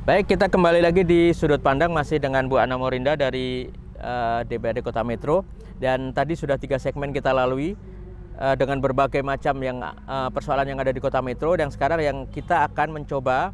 Baik, kita kembali lagi di Sudut Pandang masih dengan Bu Ana Morinda dari DPRD Kota Metro. Dan tadi sudah 3 segmen kita lalui dengan berbagai macam persoalan yang ada di Kota Metro. Dan sekarang yang kita akan mencoba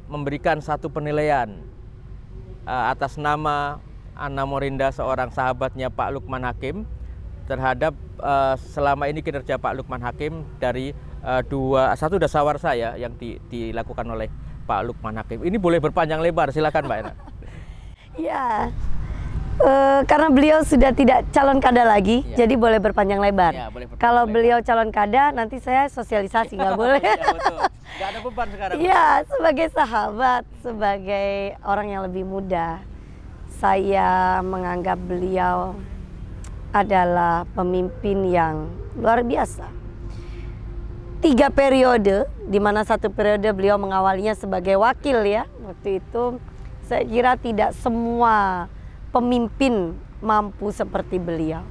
memberikan satu penilaian atas nama Ana Morinda, seorang sahabatnya Pak Lukman Hakim, terhadap selama ini kinerja Pak Lukman Hakim dari satu dasawarsa ya yang dilakukan oleh Pak Lukman Hakim. Ini boleh berpanjang lebar, silakan Mbak Ana. Ya, karena beliau sudah tidak calon kada lagi, ya, jadi boleh berpanjang lebar. Ya, kalau beliau calon kada, nanti saya sosialisasi, nggak boleh. Ya, betul. Nggak ada beban sekarang. Ya, sebagai sahabat, sebagai orang yang lebih muda, saya menganggap beliau adalah pemimpin yang luar biasa. 3 periode, di mana 1 periode beliau mengawalinya sebagai wakil ya. Waktu itu saya kira tidak semua pemimpin mampu seperti beliau.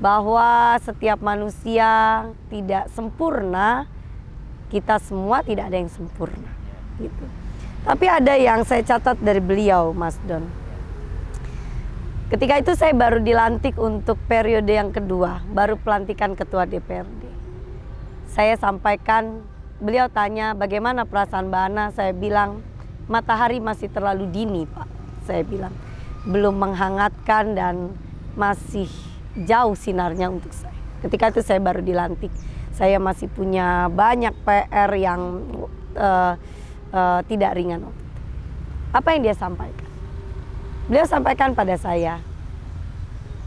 Bahwa setiap manusia tidak sempurna, kita semua tidak ada yang sempurna. Gitu. Tapi ada yang saya catat dari beliau, Mas Don. Ketika itu saya baru dilantik untuk periode yang kedua, baru pelantikan ketua DPRD. Saya sampaikan, beliau tanya bagaimana perasaan Mbak Ana, saya bilang matahari masih terlalu dini Pak, saya bilang belum menghangatkan dan masih jauh sinarnya untuk saya. Ketika itu saya baru dilantik, saya masih punya banyak PR yang tidak ringan. Apa yang dia sampaikan? Beliau sampaikan pada saya,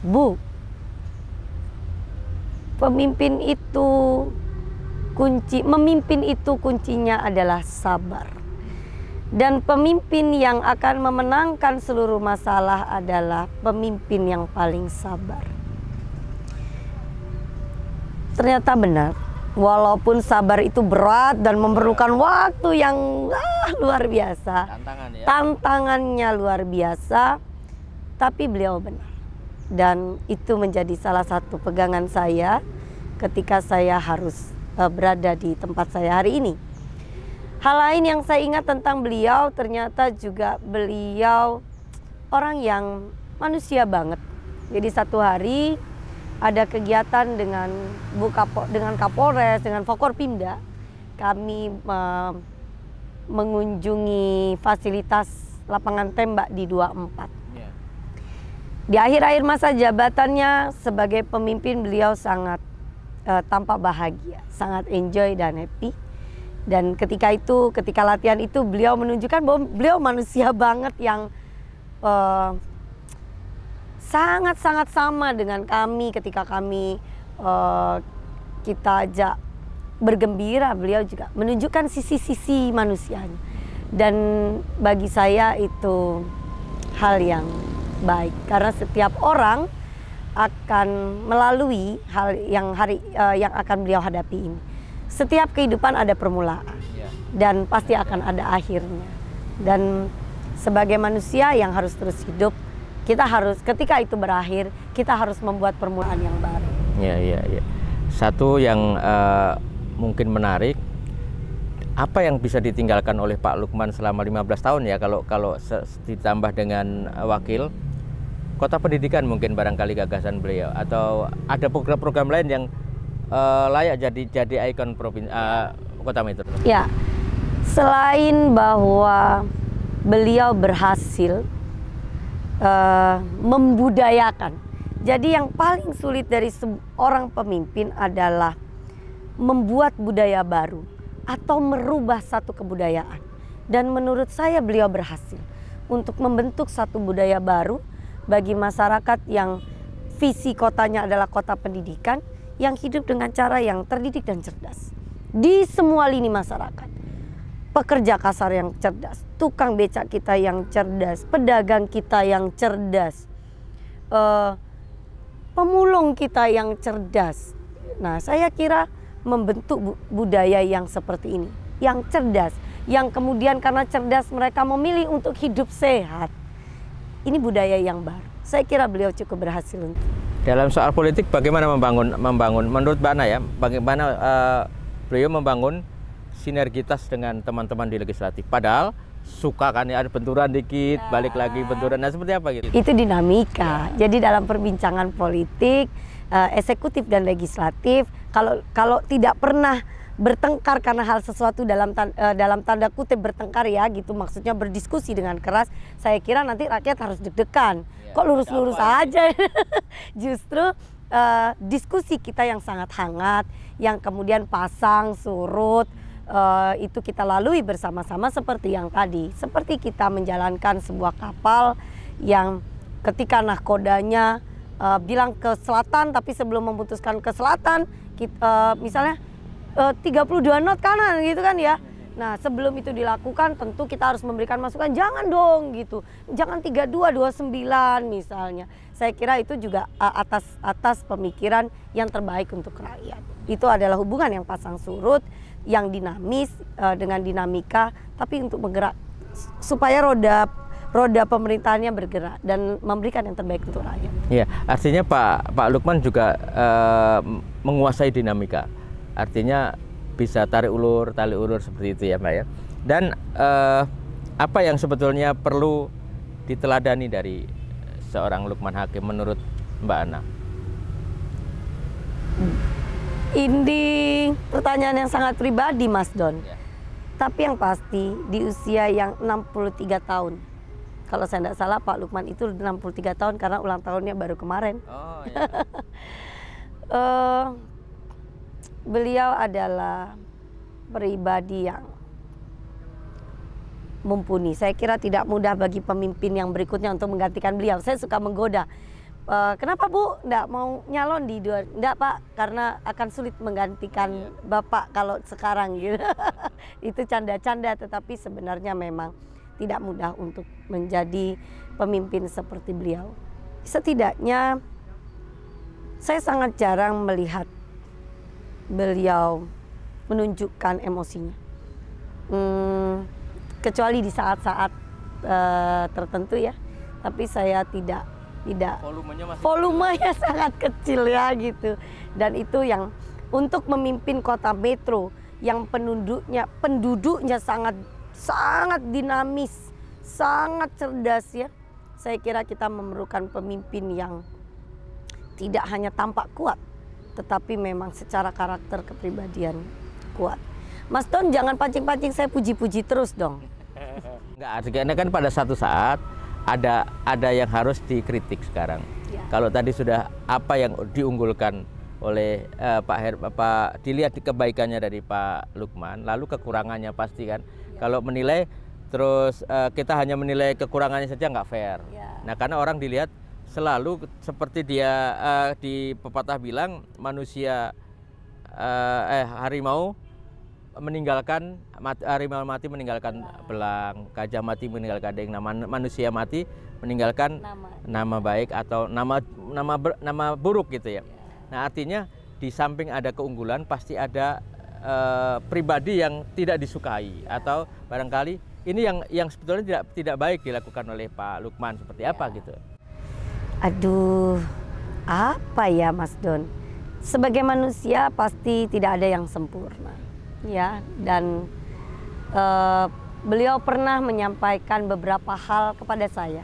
Bu, memimpin itu kuncinya adalah sabar. Dan pemimpin yang akan memenangkan seluruh masalah adalah pemimpin yang paling sabar. Ternyata benar, walaupun sabar itu berat dan memerlukan waktu yang luar biasa. Tantangannya luar biasa, tapi beliau benar. Dan itu menjadi salah satu pegangan saya ketika saya harus berada di tempat saya hari ini. Hal lain yang saya ingat tentang beliau, ternyata juga beliau orang yang manusia banget. Jadi satu hari ada kegiatan dengan Kapolres, dengan Forkopimda, kami mengunjungi fasilitas lapangan tembak di 24. Di akhir-akhir masa jabatannya sebagai pemimpin, beliau sangat tampak bahagia, sangat enjoy dan happy. Dan ketika latihan itu beliau menunjukkan bahwa beliau manusia banget yang sangat-sangat sama dengan kami. Ketika kita ajak bergembira, beliau juga menunjukkan sisi-sisi manusianya. Dan bagi saya itu hal yang baik, karena setiap orang akan melalui hal yang akan beliau hadapi ini. Setiap kehidupan ada permulaan dan pasti akan ada akhirnya. Dan sebagai manusia yang harus terus hidup, kita harus, ketika itu berakhir, kita harus membuat permulaan yang baru. Ya. Satu yang mungkin menarik, apa yang bisa ditinggalkan oleh Pak Lukman selama 15 tahun ya, kalau ditambah dengan wakil. Kota pendidikan mungkin barangkali gagasan beliau, atau ada program-program lain yang layak jadi ikon Kota Metro. Ya, selain bahwa beliau berhasil membudayakan. Jadi yang paling sulit dari seorang pemimpin adalah membuat budaya baru atau merubah satu kebudayaan. Dan menurut saya beliau berhasil untuk membentuk satu budaya baru bagi masyarakat yang visi kotanya adalah kota pendidikan, yang hidup dengan cara yang terdidik dan cerdas di semua lini masyarakat. Pekerja kasar yang cerdas, tukang becak kita yang cerdas, pedagang kita yang cerdas, pemulung kita yang cerdas. Nah, saya kira membentuk budaya yang seperti ini, yang cerdas, yang kemudian karena cerdas mereka memilih untuk hidup sehat. Ini budaya yang baru. Saya kira beliau cukup berhasil. Dalam soal politik bagaimana membangun menurut Mbak Ana ya, bagaimana beliau membangun sinergitas dengan teman-teman di legislatif. Padahal suka kan ya ada benturan dikit, balik lagi benturan. Nah, seperti apa gitu? Itu dinamika. Jadi dalam perbincangan politik, eksekutif dan legislatif, kalau tidak pernah bertengkar karena hal sesuatu dalam tanda kutip bertengkar ya gitu, maksudnya berdiskusi dengan keras, saya kira nanti rakyat harus deg-degan. Kok lurus-lurus aja? Justru diskusi kita yang sangat hangat, yang kemudian pasang surut, itu kita lalui bersama-sama seperti yang tadi. Seperti kita menjalankan sebuah kapal yang ketika nahkodanya bilang ke selatan, tapi sebelum memutuskan ke selatan, misalnya 32 knot kanan gitu kan ya. Nah, sebelum itu dilakukan tentu kita harus memberikan masukan, jangan dong gitu. Jangan 32, 29 misalnya. Saya kira itu juga atas pemikiran yang terbaik untuk rakyat. Itu adalah hubungan yang pasang surut, yang dinamis dengan dinamika, tapi untuk bergerak supaya roda pemerintahannya bergerak dan memberikan yang terbaik untuk rakyat. Iya, artinya Pak Lukman juga menguasai dinamika. Artinya bisa tarik ulur, tali ulur seperti itu ya, Mbak ya. Dan apa yang sebetulnya perlu diteladani dari seorang Lukman Hakim menurut Mbak Ana? Ini pertanyaan yang sangat pribadi, Mas Don. Ya. Tapi yang pasti di usia yang 63 tahun. Kalau saya tidak salah Pak Lukman itu 63 tahun karena ulang tahunnya baru kemarin. Oh, ya. Beliau adalah pribadi yang mumpuni. Saya kira tidak mudah bagi pemimpin yang berikutnya untuk menggantikan beliau. Saya suka menggoda. Kenapa Bu enggak mau nyalon di enggak Pak, karena akan sulit menggantikan Bapak kalau sekarang gitu. Itu canda-canda, tetapi sebenarnya memang tidak mudah untuk menjadi pemimpin seperti beliau. Setidaknya saya sangat jarang melihat beliau menunjukkan emosinya. Kecuali di saat-saat tertentu ya. Tapi saya tidak volumenya sangat kecil ya gitu. Dan itu yang untuk memimpin kota metro yang penduduknya sangat dinamis, sangat cerdas ya. Saya kira kita memerlukan pemimpin yang tidak hanya tampak kuat, tetapi memang secara karakter kepribadian kuat. Mas Don, jangan pancing-pancing saya puji-puji terus dong. Enggak, karena kan pada satu saat ada yang harus dikritik sekarang. Ya. Kalau tadi sudah apa yang diunggulkan oleh Pak dilihat kebaikannya dari Pak Lukman, lalu kekurangannya pasti kan. Ya. Kalau menilai terus kita hanya menilai kekurangannya saja nggak fair. Ya. Nah, karena orang dilihat selalu seperti dia di pepatah bilang harimau mati meninggalkan belang, gajah mati meninggalkan deng, manusia mati meninggalkan nama baik atau nama buruk gitu ya. Nah, artinya di samping ada keunggulan pasti ada pribadi yang tidak disukai atau barangkali ini yang sebetulnya tidak baik dilakukan oleh Pak Lukman seperti apa gitu. Aduh, apa ya Mas Don? Sebagai manusia pasti tidak ada yang sempurna. Ya, dan beliau pernah menyampaikan beberapa hal kepada saya.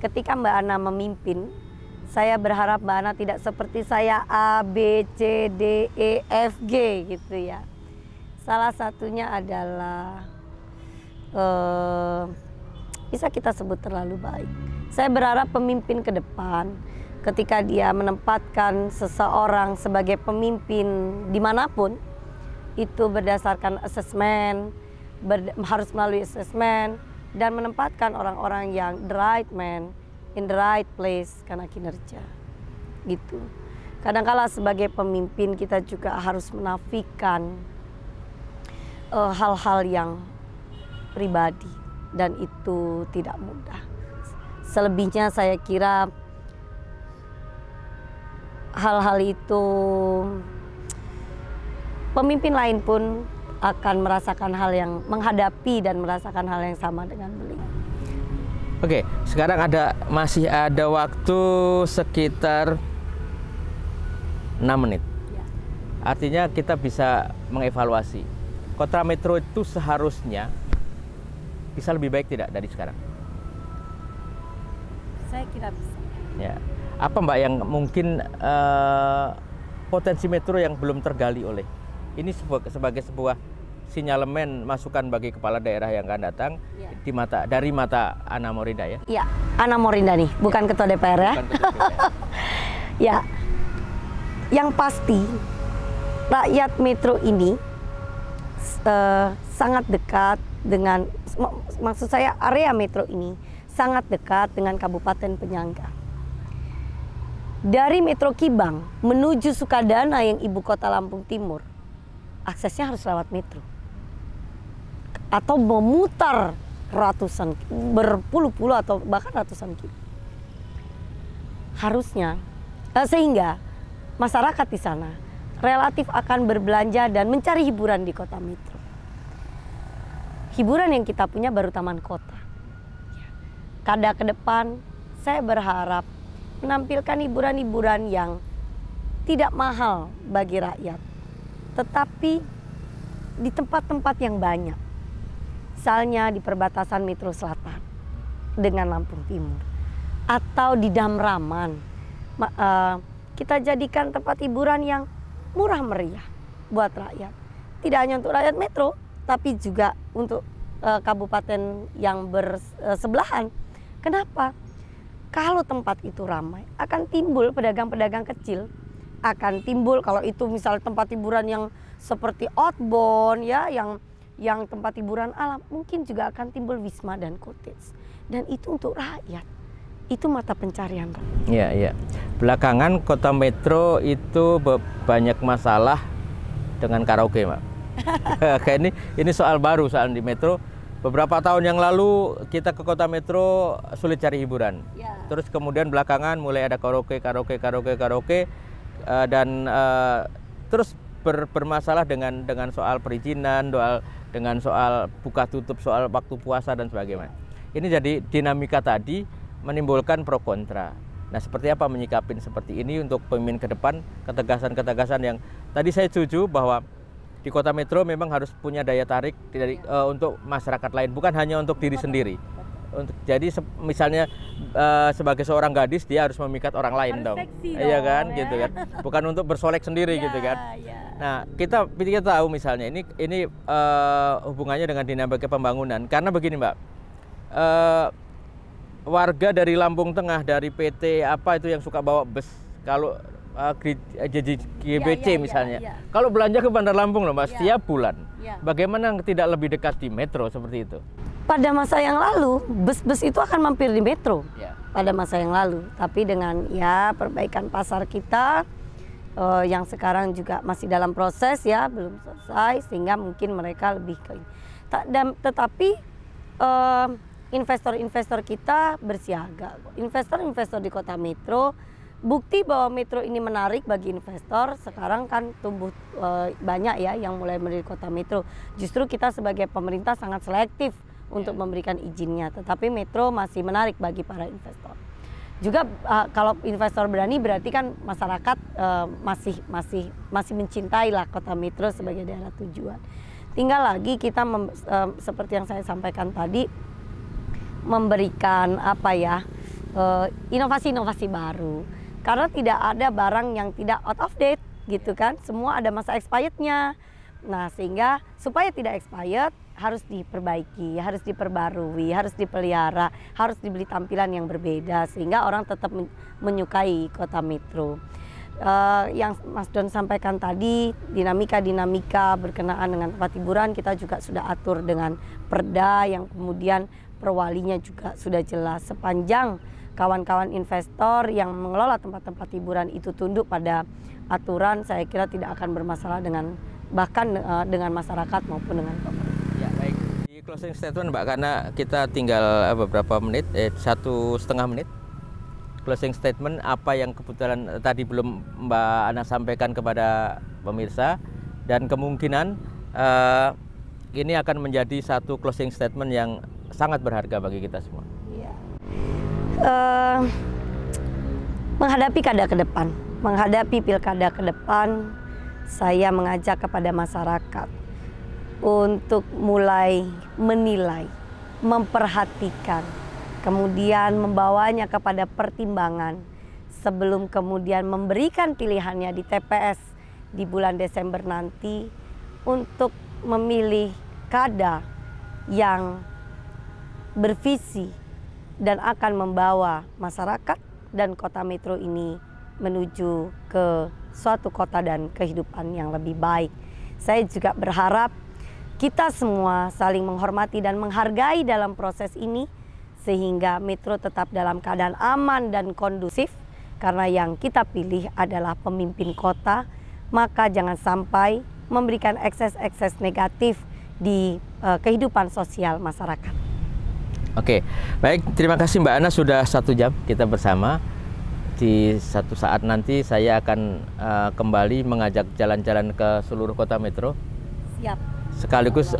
Ketika Mbak Ana memimpin, saya berharap Mbak Ana tidak seperti saya A, B, C, D, E, F, G gitu ya. Salah satunya adalah bisa kita sebut terlalu baik. Saya berharap pemimpin ke depan ketika dia menempatkan seseorang sebagai pemimpin dimanapun, itu berdasarkan asesmen, harus melalui asesmen dan menempatkan orang-orang yang the right man in the right place karena kinerja gitu. Kadangkala sebagai pemimpin kita juga harus menafikan hal-hal yang pribadi, dan itu tidak mudah. Selebihnya saya kira hal-hal itu pemimpin lain pun akan merasakan hal yang menghadapi dan merasakan hal yang sama dengan beliau. Oke, sekarang masih ada waktu sekitar 6 menit. Ya. Artinya kita bisa mengevaluasi. Kota Metro itu seharusnya bisa lebih baik tidak dari sekarang? Saya kira bisa. Ya. Apa Mbak yang mungkin potensi Metro yang belum tergali oleh? Ini sebagai sebuah sinyalemen masukan bagi kepala daerah yang akan datang Ya. dari mata Ana Morinda ya? Iya, Ana Morinda nih, bukan Ketua DPR ya. Bukan ketua DPR. Ya, yang pasti rakyat Metro ini sangat dekat dengan, maksud saya area Metro ini sangat dekat dengan kabupaten penyangga. Dari Metro Kibang menuju Sukadana yang ibu kota Lampung Timur, aksesnya harus lewat Metro. Atau memutar berpuluh-puluh atau bahkan ratusan kilo. Harusnya, sehingga masyarakat di sana relatif akan berbelanja dan mencari hiburan di kota Metro. Hiburan yang kita punya baru taman kota. Kada ke depan, saya berharap menampilkan hiburan-hiburan yang tidak mahal bagi rakyat, tetapi di tempat-tempat yang banyak. Misalnya di perbatasan Metro Selatan dengan Lampung Timur, atau di Damraman. Kita jadikan tempat hiburan yang murah meriah buat rakyat. Tidak hanya untuk rakyat Metro, tapi juga untuk kabupaten yang bersebelahan. Kenapa? Kalau tempat itu ramai, akan timbul pedagang-pedagang kecil, akan timbul kalau itu misal tempat hiburan yang seperti outbound ya, yang tempat hiburan alam, mungkin juga akan timbul wisma dan cottage. Dan itu untuk rakyat. Itu mata pencarian. Iya, iya. Belakangan kota Metro itu banyak masalah dengan karaoke, Mbak. Kayak ini soal baru soal di Metro. Beberapa tahun yang lalu kita ke kota Metro sulit cari hiburan. Ya. Terus kemudian belakangan mulai ada karaoke dan terus bermasalah dengan soal perizinan, dengan soal buka tutup, soal waktu puasa dan sebagainya. Ini jadi dinamika tadi menimbulkan pro kontra. Nah, seperti apa menyikapin seperti ini untuk pemimpin ke depan, ketegasan-ketegasan yang tadi saya setuju bahwa di kota Metro memang harus punya daya tarik untuk masyarakat lain, bukan hanya untuk diri sendiri. Jadi misalnya sebagai seorang gadis dia harus memikat orang lain dong. Iya kan, gitu kan. Bukan untuk bersolek sendiri gitu kan. Nah, kita tahu misalnya ini hubungannya dengan dinamika pembangunan. Karena begini, Mbak. Warga dari Lampung Tengah, dari PT apa itu yang suka bawa bus, kalau GBC misalnya, kalau belanja ke Bandar Lampung loh Mas, setiap bulan. Bagaimana tidak lebih dekat di Metro seperti itu? Pada masa yang lalu, bus-bus itu akan mampir di Metro. Pada masa yang lalu, tapi dengan perbaikan pasar kita yang sekarang juga masih dalam proses belum selesai, sehingga mungkin mereka lebih ke ini. Tetapi investor-investor kita bersiaga. Investor-investor di kota Metro, bukti bahwa Metro ini menarik bagi investor. Sekarang kan tumbuh banyak yang mulai melirik kota Metro. Justru kita sebagai pemerintah sangat selektif untuk memberikan izinnya. Tetapi Metro masih menarik bagi para investor. Juga kalau investor berani, berarti kan masyarakat masih mencintai lah kota Metro sebagai daerah tujuan. Tinggal lagi kita seperti yang saya sampaikan tadi, memberikan inovasi-inovasi baru, karena tidak ada barang yang tidak out of date gitu kan, semua ada masa expirednya. Nah, sehingga supaya tidak expired harus diperbaiki, harus diperbarui, harus dipelihara, harus dibeli tampilan yang berbeda sehingga orang tetap menyukai kota Metro. Yang Mas Don sampaikan tadi, dinamika-dinamika berkenaan dengan tempat hiburan kita juga sudah atur dengan perda yang kemudian perwalinya juga sudah jelas. Sepanjang kawan-kawan investor yang mengelola tempat-tempat hiburan itu tunduk pada aturan, saya kira tidak akan bermasalah dengan dengan masyarakat maupun dengan pemerintah. Ya, baik. Di closing statement Mbak, karena kita tinggal beberapa menit, 1,5 menit. Closing statement apa yang kebetulan tadi belum Mbak Ana sampaikan kepada pemirsa, dan kemungkinan ini akan menjadi satu closing statement yang sangat berharga bagi kita semua. Ya. Menghadapi pilkada ke depan, saya mengajak kepada masyarakat untuk mulai menilai, memperhatikan, kemudian membawanya kepada pertimbangan sebelum kemudian memberikan pilihannya di TPS di bulan Desember nanti untuk memilih kada yang bervisi dan akan membawa masyarakat dan kota Metro ini menuju ke suatu kota dan kehidupan yang lebih baik. Saya juga berharap kita semua saling menghormati dan menghargai dalam proses ini, sehingga Metro tetap dalam keadaan aman dan kondusif, karena yang kita pilih adalah pemimpin kota. Maka jangan sampai memberikan ekses-ekses negatif di kehidupan sosial masyarakat. Oke, baik, terima kasih Mbak Ana, sudah 1 jam kita bersama. Di satu saat nanti saya akan kembali mengajak jalan-jalan ke seluruh kota Metro. Siap. Sekaligus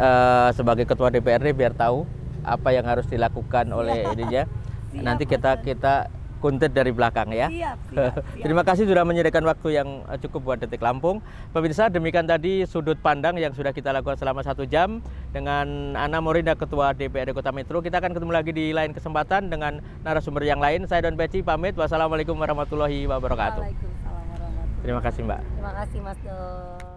sebagai ketua DPRD biar tahu apa yang harus dilakukan oleh ininya. Nanti kita kuntit dari belakang ya. Siap. Terima kasih sudah menyediakan waktu yang cukup buat Detik Lampung. Pemirsa, demikian tadi sudut pandang yang sudah kita lakukan selama 1 jam dengan Ana Morinda, Ketua DPRD Kota Metro. Kita akan ketemu lagi di lain kesempatan dengan narasumber yang lain. Saya Don Peci pamit. Wassalamualaikum warahmatullahi wabarakatuh. Waalaikumsalam warahmatullahi wabarakatuh. Terima kasih Mbak. Terima kasih Mas Don.